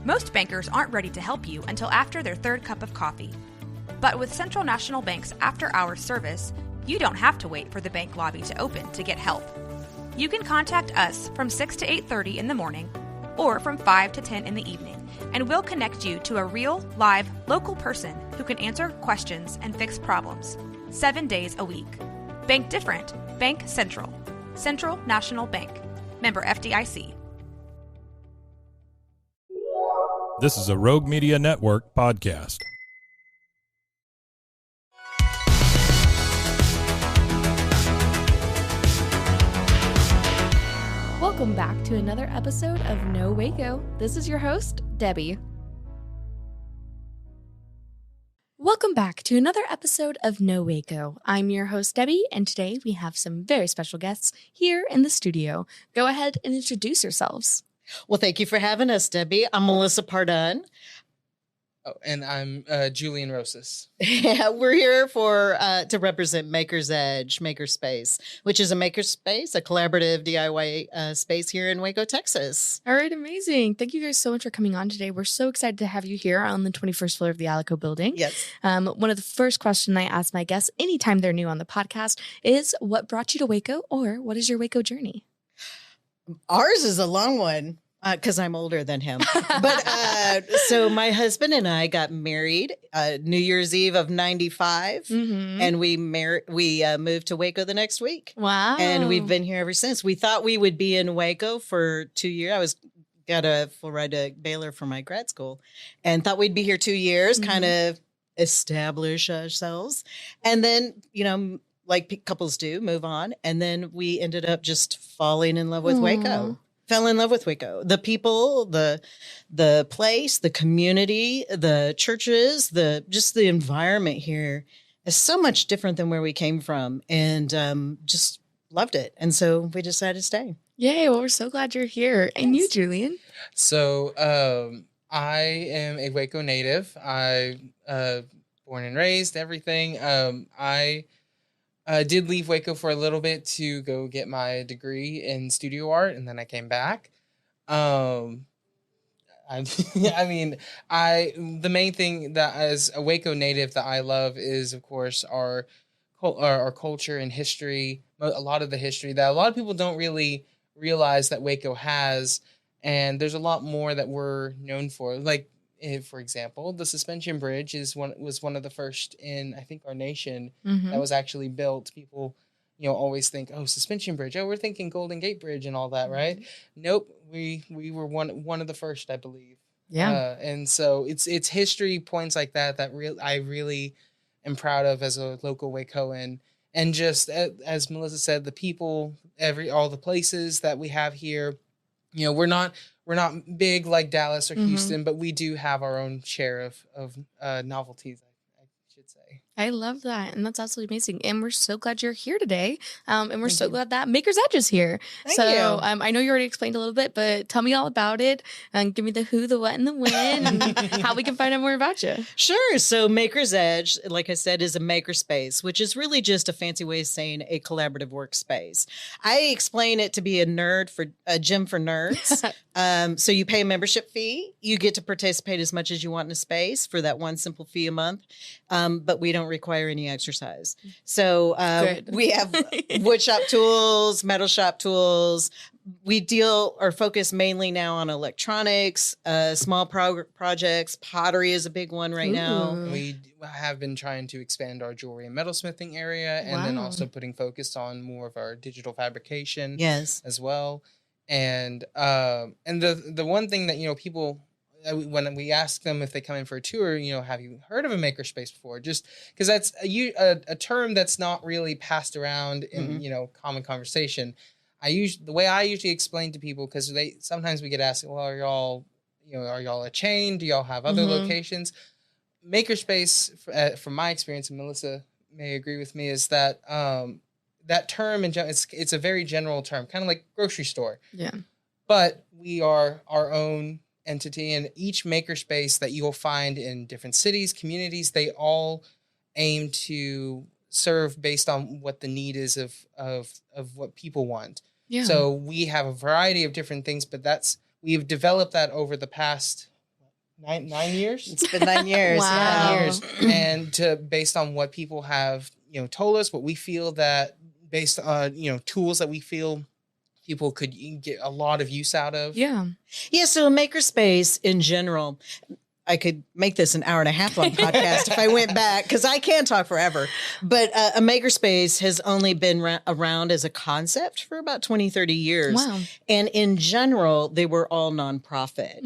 Most bankers aren't ready to help you until after their third cup of coffee. But with Central National Bank's after-hours service, you don't have to wait for the bank lobby to open to get help. You can contact us from 6 to 8:30 in the morning or from 5 to 10 in the evening, and we'll connect you to a real, live, local person who can answer questions and fix problems 7 days a week. Bank different. Bank Central. Central National Bank. Member FDIC. This is a Rogue Media Network podcast. Welcome back to another episode of No Waco. This is your host, Debbie. Welcome back to another episode of No Waco. I'm your host, Debbie, and today we have some very special guests here in the studio. Go ahead and introduce yourselves. Well, thank you for having us, Debbie. I'm Melissa Pardun. Oh, and I'm Julian Rosas. Yeah, we're here to represent Maker's Edge, Makerspace, which is a makerspace, a collaborative DIY space here in Waco, Texas. All right, amazing. Thank you guys so much for coming on today. We're so excited to have you here on the 21st floor of the Alico building. Yes. One of the first questions I ask my guests anytime they're new on the podcast is, what brought you to Waco, or what is your Waco journey? Ours is a long one because I'm older than him. But so my husband and I got married New Year's Eve of 95, and we moved to Waco the next week. Wow. And we've been here ever since. We thought we would be in Waco for 2 years. Got a full ride to Baylor for my grad school and thought we'd be here 2 years, kind of establish ourselves. And then, like couples do, move on. And then we ended up just falling in love with Waco. Fell in love with Waco. The people, the place, the community, the churches, just the environment here is so much different than where we came from, and just loved it. And so we decided to stay. Yay. Well, we're so glad you're here. And you, Julian? So I am a Waco native. I born and raised, everything. I did leave Waco for a little bit to go get my degree in studio art, and then I came back. The main thing that as a Waco native that I love is, of course, our culture and history. A lot of the history that a lot of people don't really realize that Waco has, and there's a lot more that we're known for. Like, for example, the suspension bridge was one of the first in, I think, our nation that was actually built. People, always think, oh, suspension bridge. Oh, we're thinking Golden Gate Bridge and all that, right? Nope, we were one of the first, I believe. Yeah, and so it's history points like that I really am proud of as a local Wacoan. And just as Melissa said, the people, all the places that we have here. We're not big like Dallas or Houston, but we do have our own share of novelties, I should say. I love that. And that's absolutely amazing. And we're so glad you're here today. And we're so glad that Maker's Edge is here. Thank you. I know you already explained a little bit, but tell me all about it and give me the who, the what, and the when, and how we can find out more about you. Sure. So Maker's Edge, like I said, is a makerspace, which is really just a fancy way of saying a collaborative workspace. I explain it to be a gym for nerds. So you pay a membership fee. You get to participate as much as you want in a space for that one simple fee a month. But we don't require any exercise. So we have wood shop tools, metal shop tools. We focus mainly now on electronics, small projects. Pottery is a big one right now. We have been trying to expand our jewelry and metalsmithing area, and then also putting focus on more of our digital fabrication as well. And the one thing that, people, when we ask them if they come in for a tour, have you heard of a makerspace before? Just because that's a term that's not really passed around in, common conversation. The way I usually explain to people, because sometimes we get asked, well, are y'all a chain? Do y'all have other locations? Makerspace, from my experience, and Melissa may agree with me, is that that term in general, it's a very general term, kind of like grocery store. Yeah. But we are our own entity, and each makerspace that you will find in different cities, communities, they all aim to serve based on what the need is of what people want. Yeah. So we have a variety of different things, but we've developed that over the past 9 years. It's been 9 years. Wow. 9 years. And based on what people have, told us, what we feel that based on, tools that we feel people could get a lot of use out of. Yeah. Yeah. So a makerspace in general, I could make this an hour and a half long podcast if I went back, because I can talk forever. But a makerspace has only been around as a concept for about 20, 30 years. Wow. And in general, they were all nonprofit,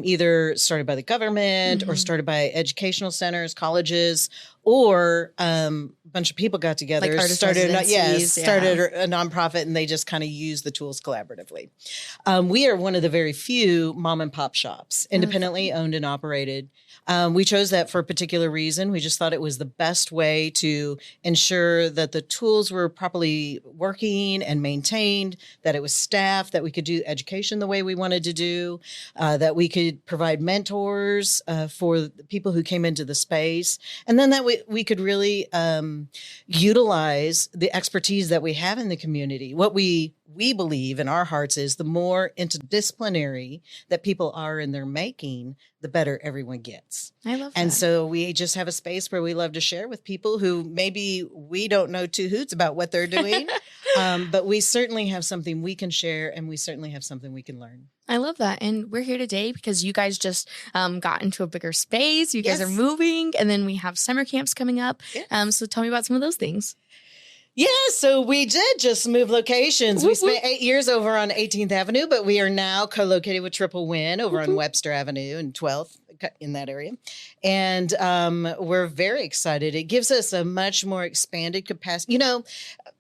either started by the government or started by educational centers, colleges, or a bunch of people got together, started a nonprofit, and they just kind of use the tools collaboratively. We are one of the very few mom and pop shops, independently owned and operated. We chose that for a particular reason. We just thought it was the best way to ensure that the tools were properly working and maintained, that it was staffed, that we could do education the way we wanted to do, that we could provide mentors for the people who came into the space, and then that we could really utilize the expertise that we have in the community. What we believe in our hearts is the more interdisciplinary that people are in their making, the better everyone gets. I love that. And so we just have a space where we love to share with people who maybe we don't know two hoots about what they're doing, but we certainly have something we can share, and we certainly have something we can learn. I love that. And we're here today because you guys just got into a bigger space. You guys are moving, and then we have summer camps coming up. Yes. So tell me about some of those things. Yeah, so we did just move locations. We spent 8 years over on 18th Avenue, but we are now co-located with Triple Win over on Webster Avenue and 12th in that area. And we're very excited. It gives us a much more expanded capacity.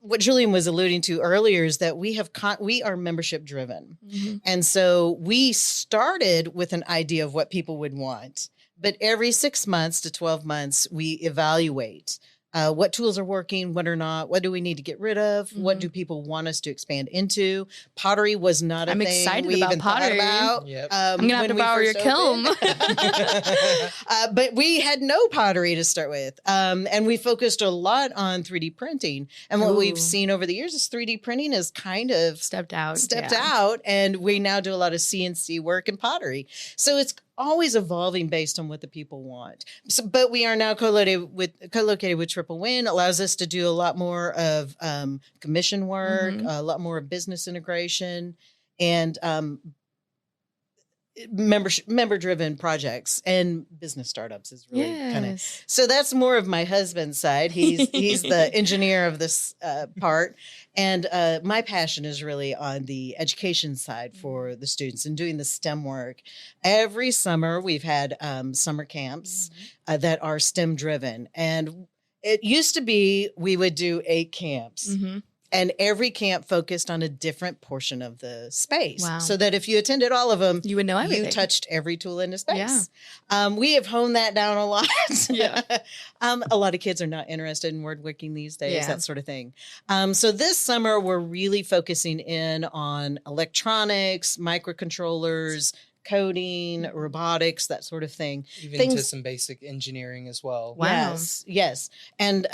What Julian was alluding to earlier is that we are membership driven. And so we started with an idea of what people would want. But every 6 months to 12 months, we evaluate what tools are working, what are not, what do we need to get rid of, what do people want us to expand into. Pottery was not a thing excited we about even pottery. thought about. Yep. I'm going to have to borrow your kiln. But we had no pottery to start with. And we focused a lot on 3D printing. And what we've seen over the years is 3D printing is kind of stepped out. And we now do a lot of CNC work and pottery. So it's always evolving based on what the people want. So, but we are now co-located with Triple Win. Allows us to do a lot more of commission work, a lot more of business integration, and member-driven projects and business startups is really kind of. So that's more of my husband's side. He's the engineer of this part, and my passion is really on the education side for the students and doing the STEM work. Every summer we've had summer camps that are STEM driven, and it used to be we would do 8 camps. And every camp focused on a different portion of the space. Wow. So that if you attended all of them, you would know everything. You touched every tool in the space. Yeah. We have honed that down a lot. A lot of kids are not interested in woodworking these days, that sort of thing. So this summer, we're really focusing in on electronics, microcontrollers, coding, robotics, that sort of thing. Even to some basic engineering as well. Wow. Yes. And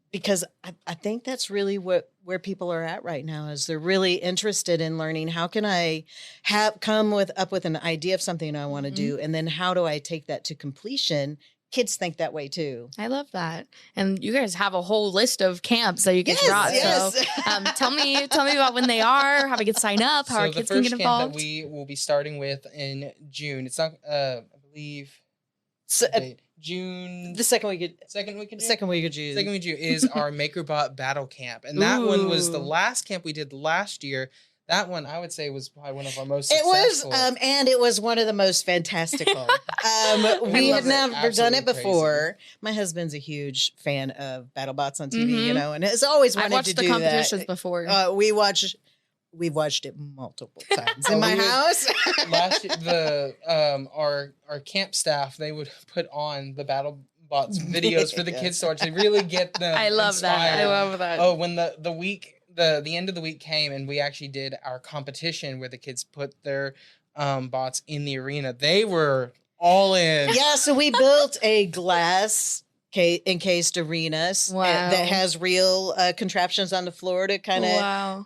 because I think that's really where people are at right now, is they're really interested in learning, how can I come up with an idea of something I want to do, and then how do I take that to completion? Kids think that way too. I love that. And you guys have a whole list of camps that you get brought. Yes. So tell me about when they are, how we can sign up, how our kids can get involved. The first camp that we will be starting with in June. It's not, I believe, June. The second week of June. Second week of June is our MakerBot Battle Camp. And that one was the last camp we did last year. That one, I would say, was probably one of our most successful. It was, and it was one of the most fantastical. We had never done it before. Crazy. My husband's a huge fan of BattleBots on TV, and has always wanted to do that. I've watched the competitions before. We've watched it multiple times in my house. Last year, our camp staff, they would put on the BattleBots videos for the kids to watch. They really get them. I love that. I love that. Oh, when the end of the week came and we actually did our competition where the kids put their bots in the arena, they were all in. Yeah, so we built a glass encased arena that has real contraptions on the floor to kind of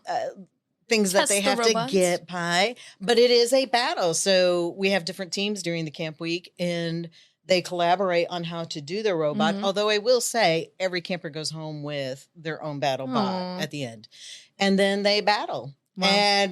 things that they have to get by. But it is a battle. So we have different teams during the camp week, and they collaborate on how to do their robot. Although I will say every camper goes home with their own battle bot at the end. And then they battle. Wow.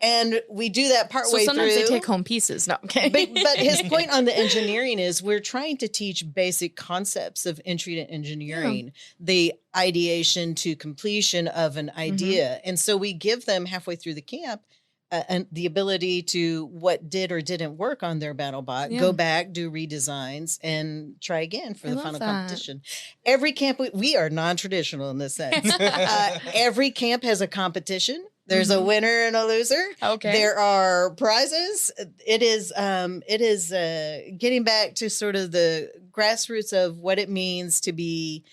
And we do that partway through. So sometimes they take home pieces. No, okay. But his point on the engineering is we're trying to teach basic concepts of entry to engineering, the ideation to completion of an idea. And so we give them halfway through the camp and the ability to what did or didn't work on their BattleBot, go back, do redesigns, and try again for the final competition. Every camp, we are non-traditional in this sense. Every camp has a competition. There's a winner and a loser. Okay. There are prizes. It is getting back to sort of the grassroots of what it means to be.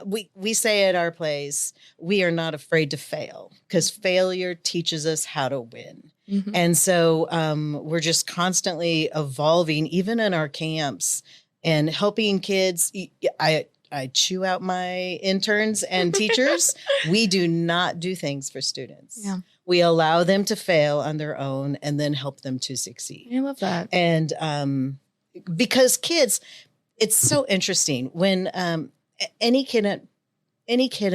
We say at our place, we are not afraid to fail because failure teaches us how to win. And so we're just constantly evolving, even in our camps, and helping kids. I chew out my interns and teachers. We do not do things for students. Yeah. We allow them to fail on their own and then help them to succeed. I love that. And because kids, it's so interesting when any kid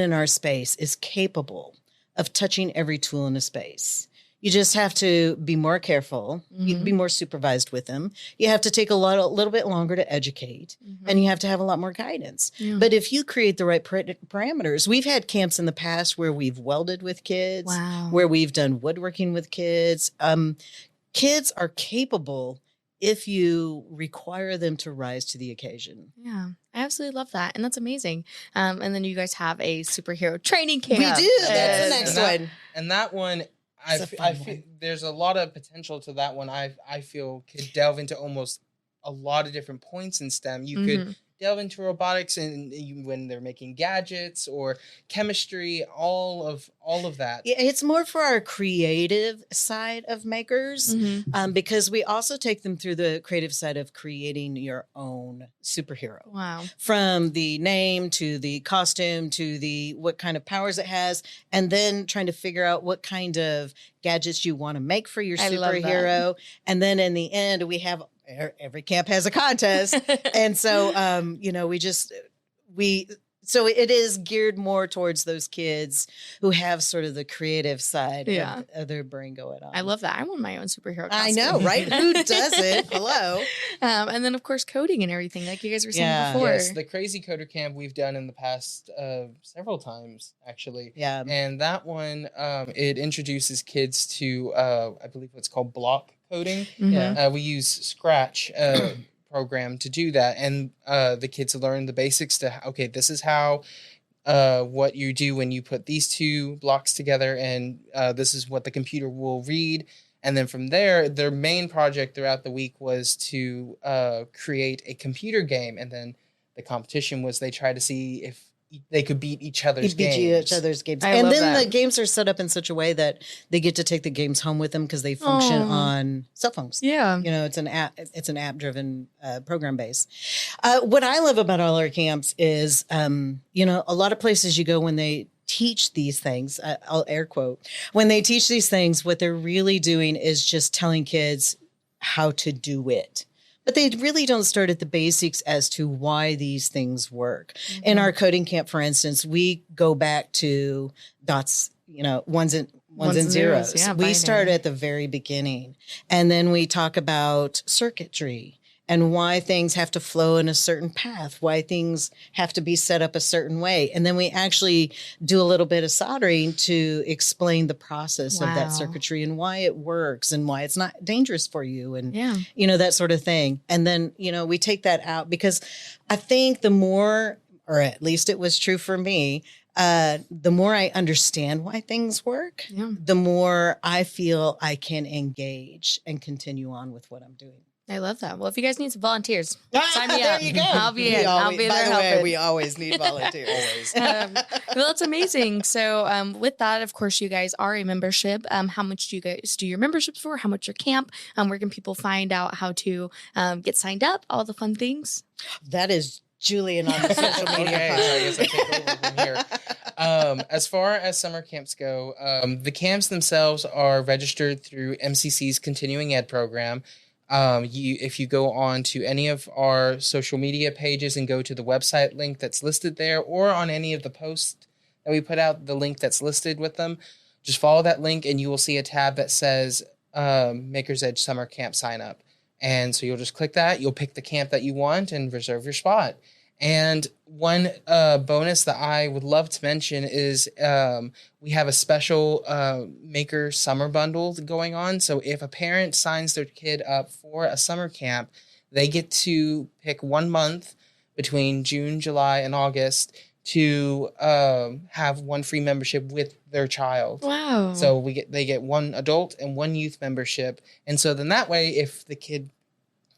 in our space is capable of touching every tool in a space. You just have to be more careful. You be more supervised with them. You have to take a little bit longer to educate, and you have to have a lot more guidance. Yeah. But if you create the right parameters, we've had camps in the past where we've welded with kids, where we've done woodworking with kids. Kids are capable if you require them to rise to the occasion. Yeah, I absolutely love that. And that's amazing. And then you guys have a superhero training camp. We do. That's the next one. And that one, I feel there's a lot of potential to that one. I feel could delve into almost a lot of different points in STEM. You could delve into robotics and when they're making gadgets or chemistry, all of that. Yeah, it's more for our creative side of makers, because we also take them through the creative side of creating your own superhero. Wow. From the name to the costume to the what kind of powers it has, and then trying to figure out what kind of gadgets you want to make for your superhero. And then in the end, we have every camp has a contest. And so, so it is geared more towards those kids who have sort of the creative side of their brain going on. I love that. I want my own superhero costume. I know, right? Who doesn't? Hello. And then, of course, coding and everything, like you guys were saying before. Yes, the Crazy Coder Camp we've done in the past several times, actually. Yeah. And that one, it introduces kids to, I believe what's called block coding. We use Scratch program to do that, and the kids learn the basics to this is how what you do when you put these two blocks together, and this is what the computer will read. And then from there, their main project throughout the week was to create a computer game, and then the competition was they tried to see if they could beat each other's games. And then the games are set up in such a way that they get to take the games home with them because they function on cell phones. Yeah. It's an app driven program base. What I love about all our camps is, a lot of places you go when they teach these things, I'll air quote, when they teach these things, what they're really doing is just telling kids how to do it. But they really don't start at the basics as to why these things work. In our coding camp, for instance, we go back to dots, ones and zeros. Yeah, we start at the very beginning. And then we talk about circuitry and why things have to flow in a certain path, why things have to be set up a certain way. And then we actually do a little bit of soldering to explain the process of that circuitry and why it works and why it's not dangerous for you and, that sort of thing. And then, we take that out because I think the more, or at least it was true for me, the more I understand why things work, the more I feel I can engage and continue on with what I'm doing. I love that. Well, if you guys need some volunteers, sign me there up. You go. I'll be in. I'll be there. By the way, we always need volunteers. Always. Well, that's amazing. So with that, of course, you guys are a membership. How much do you guys do your memberships for? How much your camp? Where can people find out how to get signed up? All the fun things. That is Julian on the social media. Okay, so I guess I take over from here. As far as summer camps go, the camps themselves are registered through MCC's continuing ed program. If you go on to any of our social media pages and go to the website link that's listed there, or on any of the posts that we put out, the link that's listed with them, just follow that link and you will see a tab that says Maker's Edge Summer Camp Sign Up. And so you'll just click that, you'll pick the camp that you want and reserve your spot. And one bonus that I would love to mention is we have a special Maker Summer Bundle going on. So if a parent signs their kid up for a summer camp, they get to pick 1 month between June, July, and August to have one free membership with their child. Wow. So they get one adult and one youth membership. And so then that way, if the kid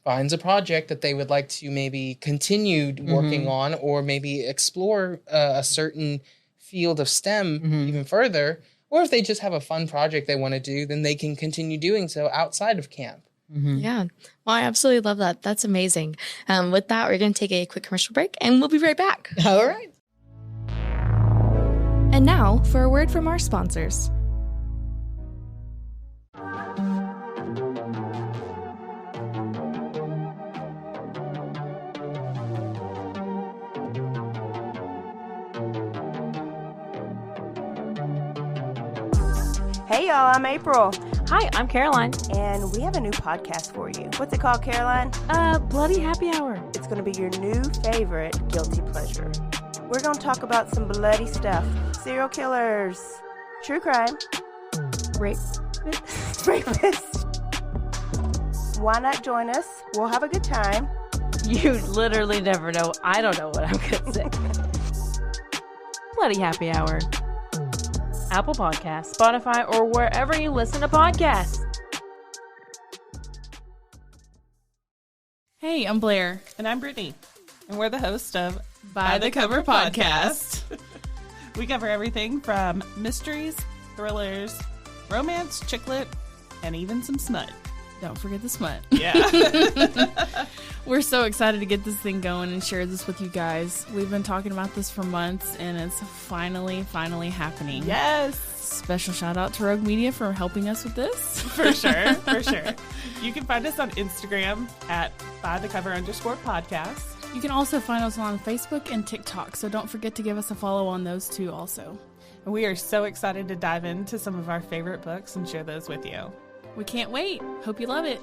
finds a project that they would like to maybe continue working on, or maybe explore a certain field of STEM even further, or if they just have a fun project they want to do, then they can continue doing so outside of camp. Yeah. Well, I absolutely love that. That's amazing. With that, we're going to take a quick commercial break and we'll be right back. All right. And now for a word from our sponsors. Hey y'all, I'm April. Hi, I'm Caroline. And we have a new podcast for you. What's it called, Caroline? Bloody Happy Hour. It's going to be your new favorite guilty pleasure. We're going to talk about some bloody stuff. Serial killers. True crime. Rapists. Why not join us? We'll have a good time. You literally never know. I don't know what I'm going to say. Bloody Happy Hour. Apple Podcasts, Spotify, or wherever you listen to podcasts. Hey, I'm Blair. And I'm Brittany. And we're the host of By the Cover Podcast. We cover everything from mysteries, thrillers, romance, chick lit, and even some smut. Don't forget the smut. Yeah. We're so excited to get this thing going and share this with you guys. We've been talking about this for months, and it's finally happening. Yes. Special shout out to Rogue Media for helping us with this. For sure. You can find us on Instagram at @bythecover_podcast. You can also find us on Facebook and TikTok, so don't forget to give us a follow on those two also. And we are so excited to dive into some of our favorite books and share those with you. We can't wait. Hope you love it.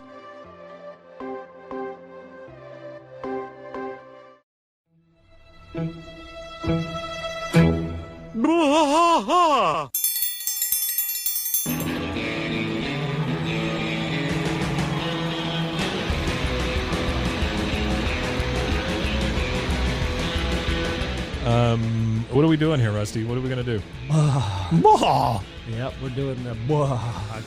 What are we doing here, Rusty? What are we going to do? Yep, we're doing the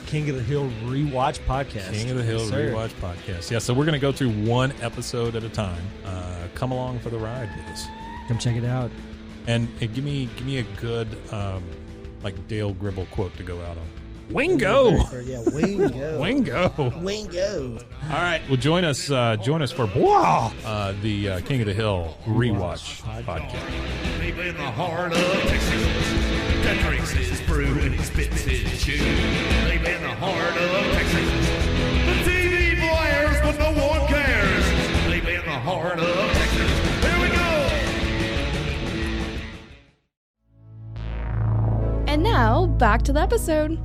King of the Hill Rewatch Podcast. King of the Hill Rewatch Podcast. Yeah, so we're going to go through one episode at a time. Come along for the ride with us. Come check it out. And give me a good like Dale Gribble quote to go out on. Wingo. Yeah, Wingo. Wingo. All right. Well, join us for the King of the Hill Rewatch Podcast. Deep in the heart of Texas, that drinks his brew and he spits his chew. Deep in the heart of Texas, the TV blares but no one cares. Deep in the heart of Texas, here we go. And now, back to the episode.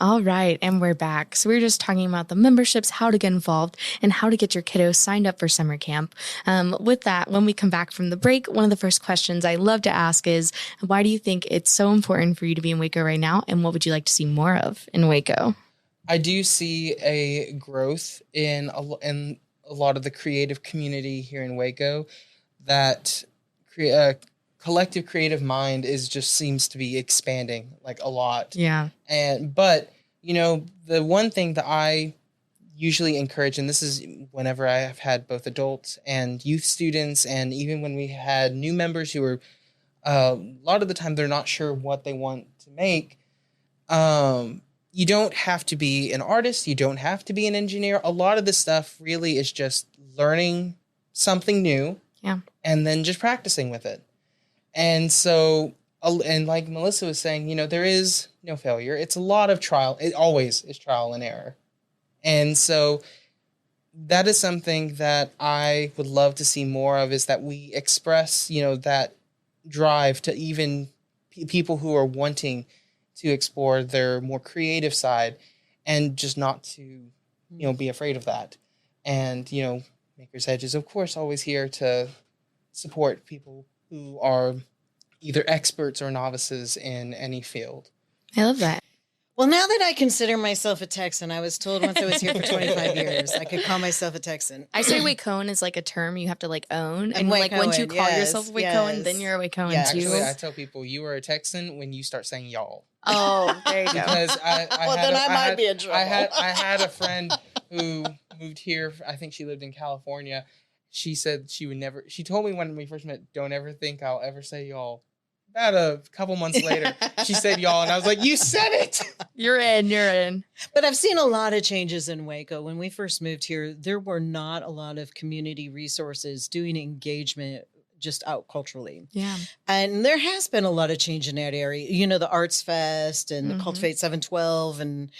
All right, and we're back. So we were just talking about the memberships, how to get involved, and how to get your kiddos signed up for summer camp. With that, when we come back from the break, one of the first questions I love to ask is, why do you think it's so important for you to be in Waco right now, and what would you like to see more of in Waco? I do see a growth in a lot of the creative community here in Waco. That collective creative mind seems to be expanding like a lot. Yeah. But the one thing that I usually encourage, and this is whenever I have had both adults and youth students, and even when we had new members who were a lot of the time they're not sure what they want to make. You don't have to be an artist. You don't have to be an engineer. A lot of this stuff really is just learning something new, and then just practicing with it. And so, and like Melissa was saying, there is no failure. It's a lot of trial. It always is trial and error. And so that is something that I would love to see more of, is that we express, that drive to even people who are wanting to explore their more creative side, and just not to, be afraid of that. And, Maker's Edge is, of course, always here to support people who are either experts or novices in any field. I love that. Well, now that I consider myself a Texan, I was told once I was here for 25 years, I could call myself a Texan. I say Wacoan is like a term you have to like own. And like once you call yourself a Wacoan, then you're a Wacoan too. Actually, I tell people you are a Texan when you start saying y'all. Oh, there you go. Because I might be in trouble. I had a friend who moved here. I think she lived in California. She said she would never. She told me when we first met, don't ever think I'll ever say y'all. About a couple months later, she said y'all, and I was like, you said it. You're in. But I've seen a lot of changes in Waco. When we first moved here, there were not a lot of community resources doing engagement just out culturally. Yeah. And there has been a lot of change in that area. The Arts Fest and the Cultivate 712, and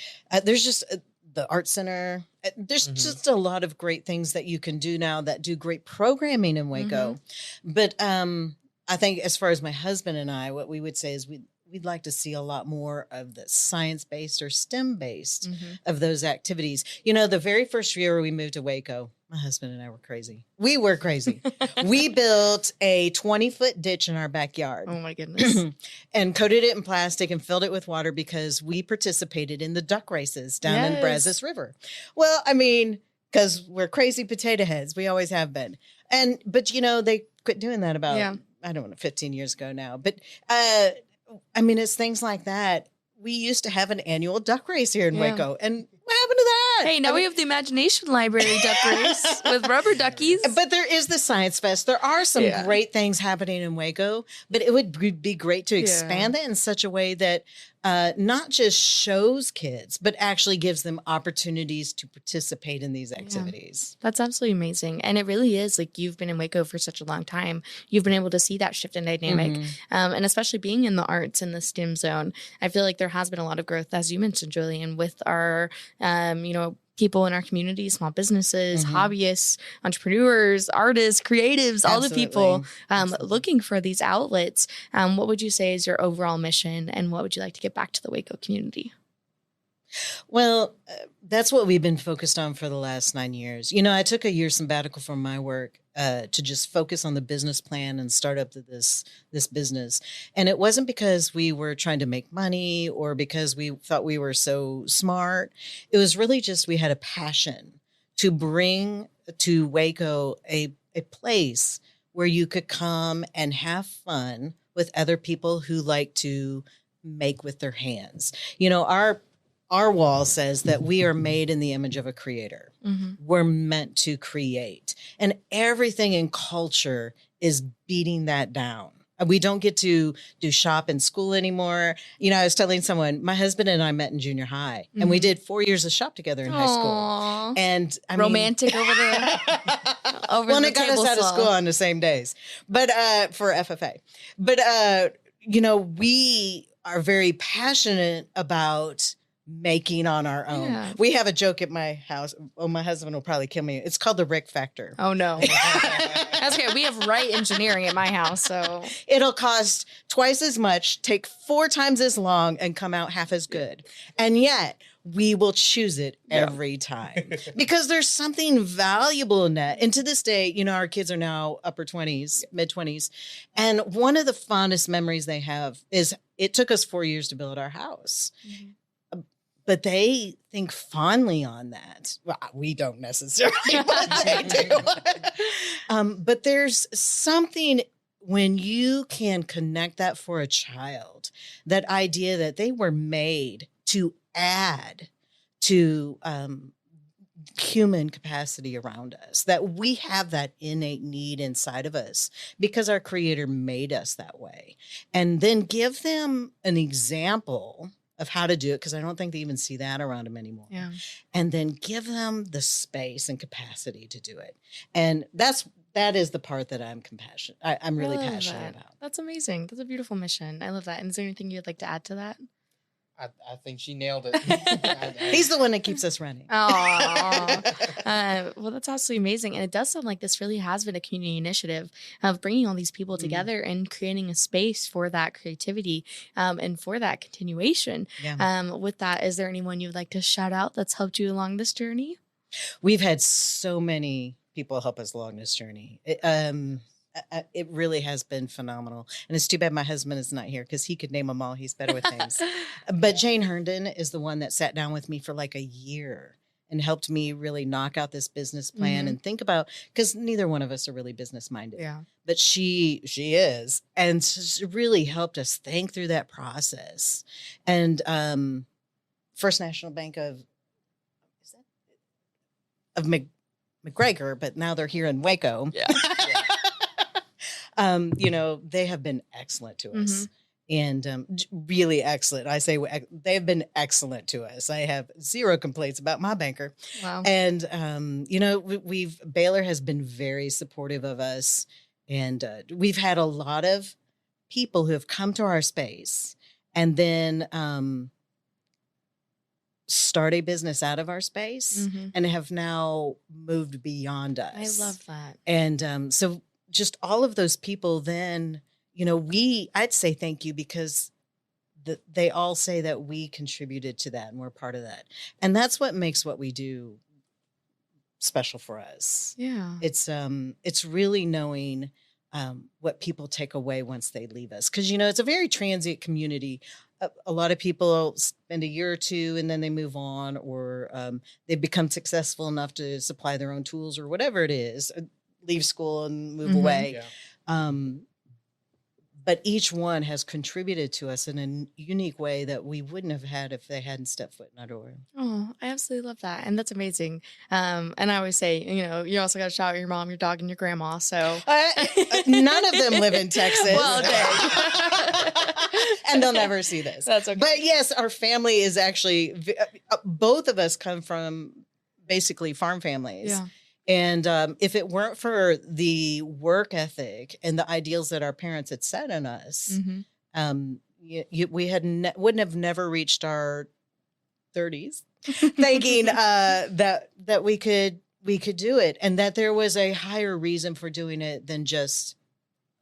there's just the Art Center. There's just a lot of great things that you can do now that do great programming in Waco. But I think as far as my husband and I, what we would say is we'd like to see a lot more of the science-based or STEM-based of those activities. The very first year we moved to Waco, my husband and I were crazy. We were crazy. We built a 20-foot ditch in our backyard. Oh, my goodness. And coated it in plastic and filled it with water because we participated in the duck races down in Brazos River. Well, I mean, because we're crazy potato heads. We always have been. But they quit doing that about... I don't know, 15 years ago now. But, it's things like that. We used to have an annual duck race here in Waco. And what happened to that? Hey, now we have the Imagination Library duck race with rubber duckies. But there is the Science Fest. There are some great things happening in Waco. But it would be great to expand that in such a way that not just shows kids, but actually gives them opportunities to participate in these activities. That's absolutely amazing. And it really is, like, you've been in Waco for such a long time. You've been able to see that shift in dynamic. And especially being in the arts and the STEM zone, I feel like there has been a lot of growth, as you mentioned, Julian, with our, people in our community, small businesses, hobbyists, entrepreneurs, artists, creatives, all the people looking for these outlets. What would you say is your overall mission, and what would you like to get back to the Waco community? Well, that's what we've been focused on for the last 9 years. I took a year sabbatical from my work to just focus on the business plan and start up this business. And it wasn't because we were trying to make money or because we thought we were so smart. It was really just we had a passion to bring to Waco a place where you could come and have fun with other people who like to make with their hands. Our wall says that we are made in the image of a creator. We're meant to create. And everything in culture is beating that down. We don't get to do shop in school anymore. I was telling someone, my husband and I met in junior high, and we did 4 years of shop together in high school. And romantic over the over well, the it got us out of school on the same days, but for FFA. But we are very passionate about making on our own. Yeah. We have a joke at my house. Oh, my husband will probably kill me. It's called the Rick Factor. Oh, no. That's okay. We have Wright Engineering at my house, so. It'll cost twice as much, take 4 times as long, and come out half as good. And yet, we will choose it every time because there's something valuable in that. And to this day, our kids are now upper 20s, mid 20s. And one of the fondest memories they have is it took us 4 years to build our house. But they think fondly on that. Well, we don't necessarily, but they do. But there's something when you can connect that for a child, that idea that they were made to add to human capacity around us, that we have that innate need inside of us because our Creator made us that way. And then give them an example of how to do it, because I don't think they even see that around them anymore. Yeah. And then give them the space and capacity to do it. And that is the part that I'm really passionate about. That's amazing. That's a beautiful mission. I love that. And is there anything you'd like to add to that? I think she nailed it. He's the one that keeps us running. Oh, well, that's absolutely amazing. And it does sound like this really has been a community initiative of bringing all these people together and creating a space for that creativity and for that continuation. Yeah. With that, is there anyone you'd like to shout out that's helped you along this journey? We've had so many people help us along this journey. It really has been phenomenal. And it's too bad my husband is not here, because he could name them all. He's better with names. But Jane Herndon is the one that sat down with me for like a year and helped me really knock out this business plan and think about, because neither one of us are really business minded. Yeah. But she is. And she really helped us think through that process. And First National Bank of McGregor, but now they're here in Waco. Yeah. They have been excellent to us, and really excellent. I say they've been excellent to us. I have zero complaints about my banker. Wow. And Baylor has been very supportive of us, and we've had a lot of people who have come to our space and then start a business out of our space and have now moved beyond us. I love that. And so just all of those people then, I'd say thank you, because they all say that we contributed to that and we're part of that. And that's what makes what we do special for us. Yeah. It's really knowing what people take away once they leave us. Because, it's a very transient community. A lot of people spend a year or two and then they move on, or they become successful enough to supply their own tools or whatever it is, leave school and move away. Yeah. But each one has contributed to us in a unique way that we wouldn't have had if they hadn't stepped foot in our door. Oh, I absolutely love that. And that's amazing. And I always say, you also got to shout out your mom, your dog, and your grandma. So none of them live in Texas. Well, okay. And they'll never see this. That's okay. But yes, our family is actually, both of us come from basically farm families. Yeah. And if it weren't for the work ethic and the ideals that our parents had set on us, we wouldn't have never reached our 30s thinking that we could do it, and that there was a higher reason for doing it than just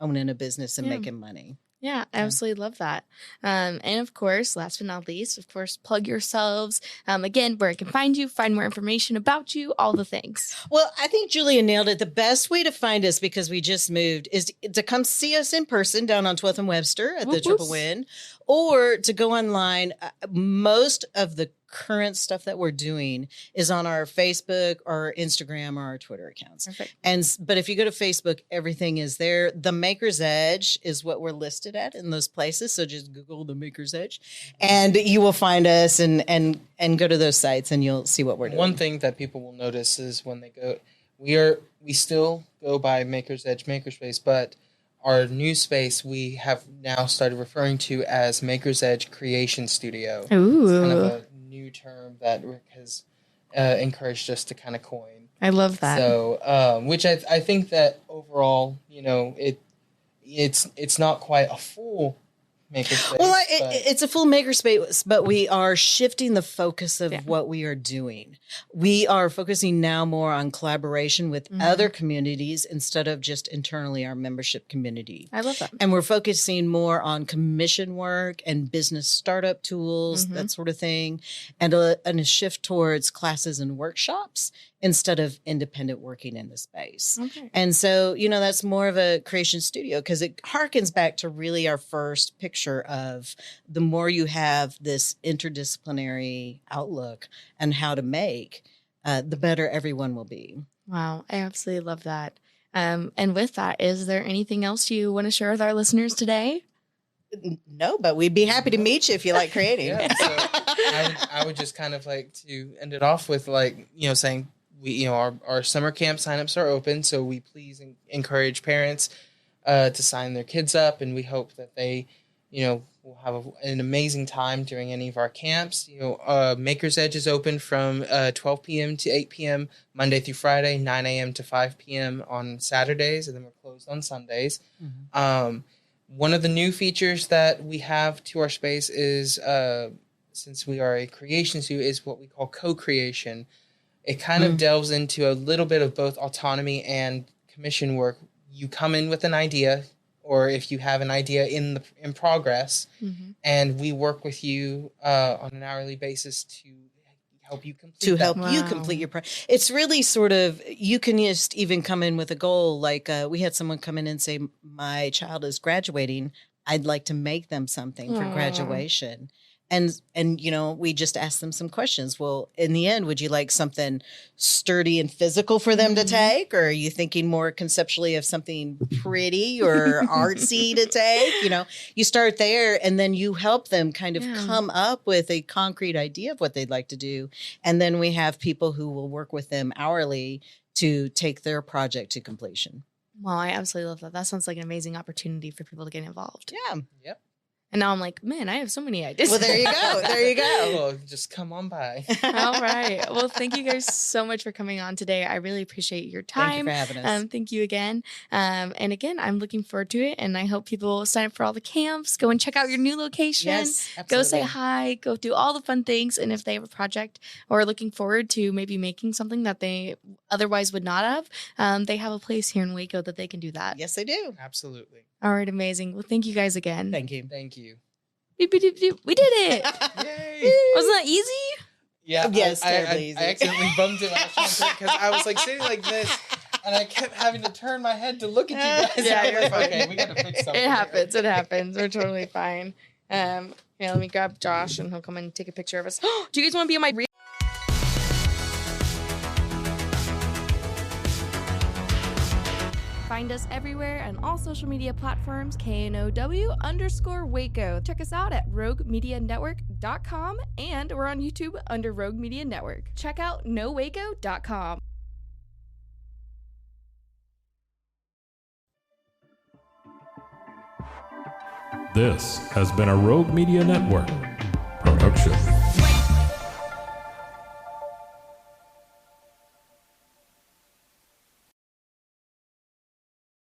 owning a business and making money. Yeah, I absolutely love that. And of course, last but not least, of course, plug yourselves. Again, where I can find you, find more information about you, all the things. Well, I think Julian nailed it. The best way to find us, because we just moved, is to come see us in person down on 12th and Webster at the Triple Win, or to go online. Most of the current stuff that we're doing is on our Facebook or Instagram or our Twitter accounts. Perfect. But if you go to Facebook, everything is there. The Maker's Edge is what we're listed at in those places. So just Google the Maker's Edge and you will find us and go to those sites and you'll see what we're doing. One thing that people will notice is when they go, we still go by Maker's Edge Makerspace, but our new space we have now started referring to as Maker's Edge Creation Studio. Ooh. It's kind of a new term that Rick has encouraged us to kind of coin. I love that. So, which I think that overall, it's not quite a full makerspace. Well, it's a full makerspace, but we are shifting the focus of what we are doing. We are focusing now more on collaboration with other communities instead of just internally our membership community. I love that. And we're focusing more on commission work and business startup tools, that sort of thing, and a shift towards classes and workshops instead of independent working in the space. Okay. And so, that's more of a creation studio because it harkens back to really our first picture of the more you have this interdisciplinary outlook and how to make, the better everyone will be. Wow. I absolutely love that. And with that, is there anything else you want to share with our listeners today? No, but we'd be happy to meet you if you like creating. Yeah, so I would just kind of like to end it off with saying, our summer camp signups are open, so we please encourage parents to sign their kids up, and we hope that they we'll have an amazing time during any of our camps. Maker's Edge is open from 12 p.m. to 8 p.m. Monday through Friday, 9 a.m. to 5 p.m. on Saturdays, and then we're closed on Sundays. Mm-hmm. One of the new features that we have to our space is, since we are a creation studio, is what we call co-creation. It kind of delves into a little bit of both autonomy and commission work. You come in with an idea, or if you have an idea in progress, and we work with you on an hourly basis to help you complete your project. It's really sort of, you can just even come in with a goal. Like we had someone come in and say, my child is graduating. I'd like to make them something for graduation. And we just asked them some questions. Well, in the end, would you like something sturdy and physical for them to take? Or are you thinking more conceptually of something pretty or artsy to take? You start there, and then you help them kind of come up with a concrete idea of what they'd like to do. And then we have people who will work with them hourly to take their project to completion. Wow, I absolutely love that. That sounds like an amazing opportunity for people to get involved. Yeah. Yep. And now I'm like, man, I have so many ideas. Well, there you go. There you go. Well, just come on by. All right. Well, thank you guys so much for coming on today. I really appreciate your time. Thank you for having us. Thank you again. And again, I'm looking forward to it. And I hope people sign up for all the camps. Go and check out your new location. Yes, absolutely. Go say hi. Go do all the fun things. And if they have a project or are looking forward to maybe making something that they otherwise would not have, they have a place here in Waco that they can do that. Yes, they do. Absolutely. All right. Amazing. Well, thank you guys again. Thank you. Thank you. We did it. Yay. Wasn't that easy? Yeah. Yes, terribly easy. I accidentally bumped it because I was like sitting like this, and I kept having to turn my head to look at you guys. Yeah, you're like, okay, we got to fix something. It happens. It happens. We're totally fine. Yeah, let me grab Josh and he'll come and take a picture of us. Do you guys want to be on my reel? Find us everywhere on all social media platforms, KNOW_Waco. Check us out at roguemedianetwork.com, and we're on YouTube under Rogue Media Network. Check out nowaco.com. This has been a Rogue Media Network production.